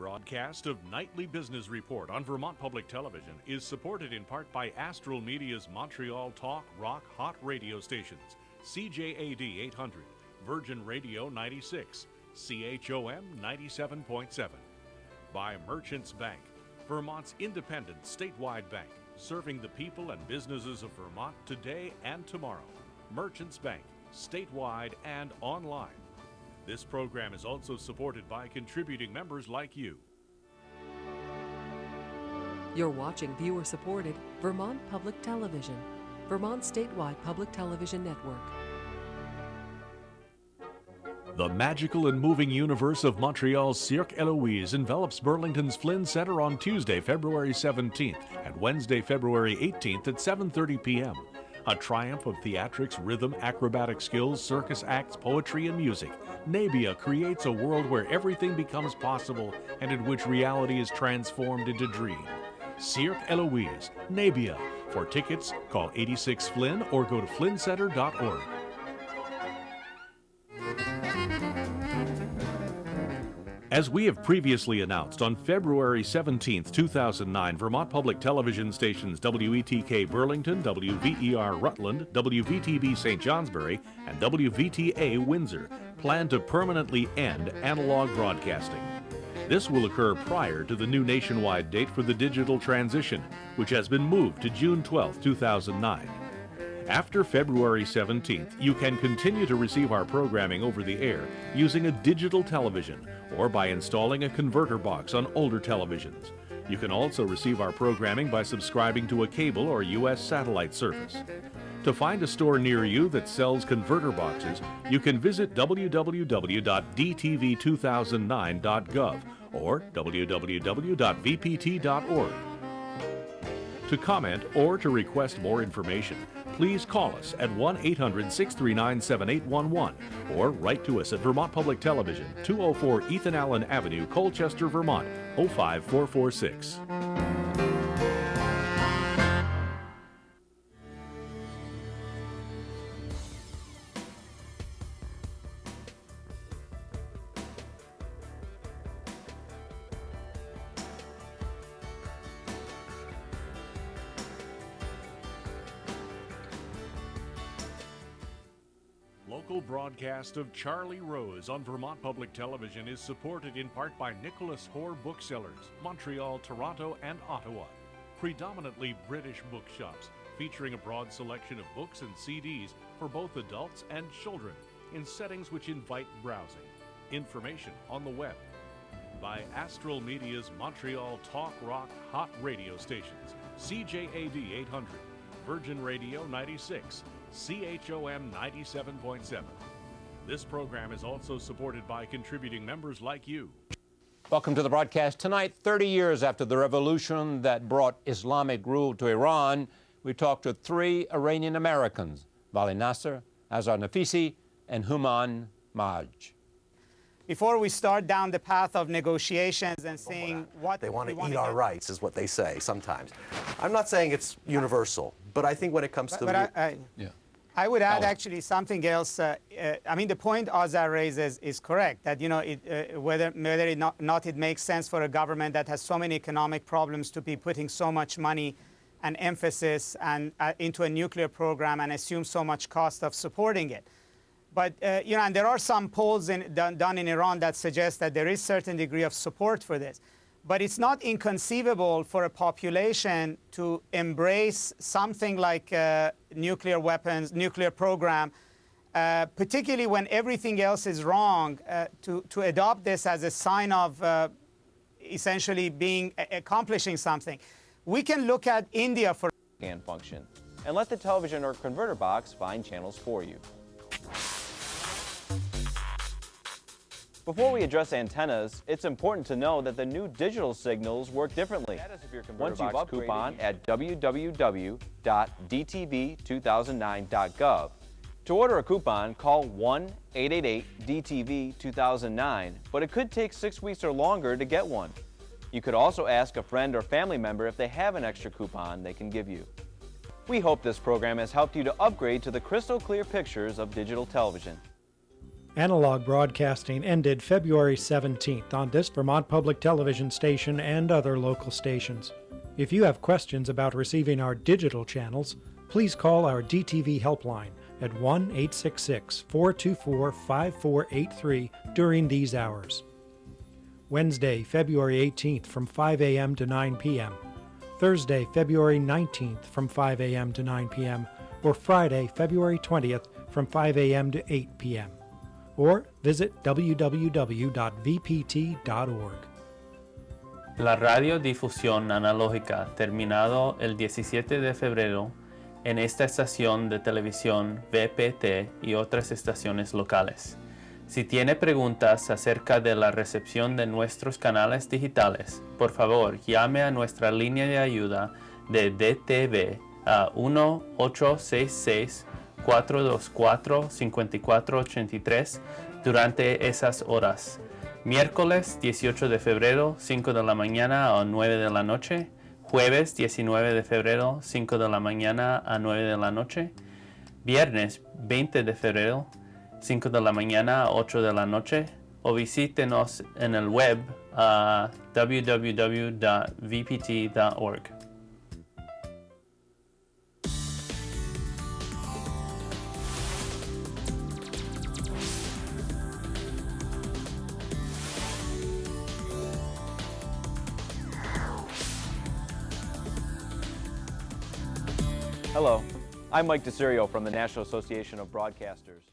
broadcast of Nightly Business Report on Vermont Public Television is supported in part by Astral Media's Montreal Talk Rock Hot radio stations, CJAD 800, Virgin Radio 96, CHOM 97.7. By Merchants Bank, Vermont's independent statewide bank, serving the people and businesses of Vermont today and tomorrow. Merchants Bank, statewide and online. This program is also supported by contributing members like you. You're watching viewer-supported Vermont Public Television, Vermont's statewide public television network. The magical and moving universe of Montreal's Cirque Eloise envelops Burlington's Flynn Center on Tuesday, February 17th and Wednesday, February 18th at 7:30 p.m. A triumph of theatrics, rhythm, acrobatic skills, circus acts, poetry, and music. Nabia creates a world where everything becomes possible and in which reality is transformed into dream. Cirque Eloise, Nabia. For tickets, call 86-FLYNN or go to flynncenter.org. As we have previously announced, on February 17, 2009, Vermont Public Television stations WETK Burlington, WVER Rutland, WVTB St. Johnsbury, and WVTA Windsor plan to permanently end analog broadcasting. This will occur prior to the new nationwide date for the digital transition, which has been moved to June 12, 2009. After February 17th, you can continue to receive our programming over the air using a digital television or by installing a converter box on older televisions. You can also receive our programming by subscribing to a cable or U.S. satellite service. To find a store near you that sells converter boxes, you can visit www.dtv2009.gov or www.vpt.org. To comment or to request more information, please call us at 1-800-639-7811 or write to us at Vermont Public Television, 204 Ethan Allen Avenue, Colchester, Vermont, 05446. Local broadcast of Charlie Rose on Vermont Public Television is supported in part by Nicholas Hoare Booksellers, Montreal, Toronto, and Ottawa. Predominantly British bookshops, featuring a broad selection of books and CDs for both adults and children in settings which invite browsing. Information on the web. By Astral Media's Montreal Talk Rock Hot radio stations, CJAD 800, Virgin Radio 96, CHOM 97.7. This program is also supported by contributing members like you. Welcome to the broadcast tonight. 30 years after the revolution that brought Islamic rule to Iran, we talked to three Iranian Americans, Vali Nasser, Azar Nafisi, and Human Maj. Before we start down the path of negotiations and seeing what they want to eat our rights is what they say sometimes. I'm not saying it's universal, but I think when it comes to I would add actually something else. I mean, the point Azar raises is correct, that, you know, whether or not it makes sense for a government that has so many economic problems to be putting so much money and emphasis into a nuclear program and assume so much cost of supporting it. But, you know, and there are some polls done in Iran that suggest that there is a certain degree of support for this. But it's not inconceivable for a population to embrace something like nuclear weapons, nuclear program, particularly when everything else is wrong, to adopt this as a sign of essentially accomplishing something. We can look at India for scan function and let the television or converter box find channels for you. Before we address antennas, it's important to know that the new digital signals work differently. Once you've upgraded, coupon at www.dtv2009.gov. To order a coupon, call 1-888-DTV-2009, but it could take 6 weeks or longer to get one. You could also ask a friend or family member if they have an extra coupon they can give you. We hope this program has helped you to upgrade to the crystal clear pictures of digital television. Analog broadcasting ended February 17th on this Vermont Public Television station and other local stations. If you have questions about receiving our digital channels, please call our DTV helpline at 1-866-424-5483 during these hours. Wednesday, February 18th from 5 a.m. to 9 p.m., Thursday, February 19th from 5 a.m. to 9 p.m., or Friday, February 20th from 5 a.m. to 8 p.m. Or visit www.vpt.org. La radiodifusión analógica terminado el 17 de febrero en esta estación de televisión VPT y otras estaciones locales. Si tiene preguntas acerca de la recepción de nuestros canales digitales, por favor llame a nuestra línea de ayuda de DTV a 1-866-424-5483 durante esas horas. Miércoles 18 de febrero, 5 de la mañana a 9 de la noche. Jueves 19 de febrero, 5 de la mañana a 9 de la noche. Viernes 20 de febrero, 5 de la mañana a 8 de la noche. O visítenos en el web a www.vpt.org. Hello, I'm Mike DeSirio from the National Association of Broadcasters.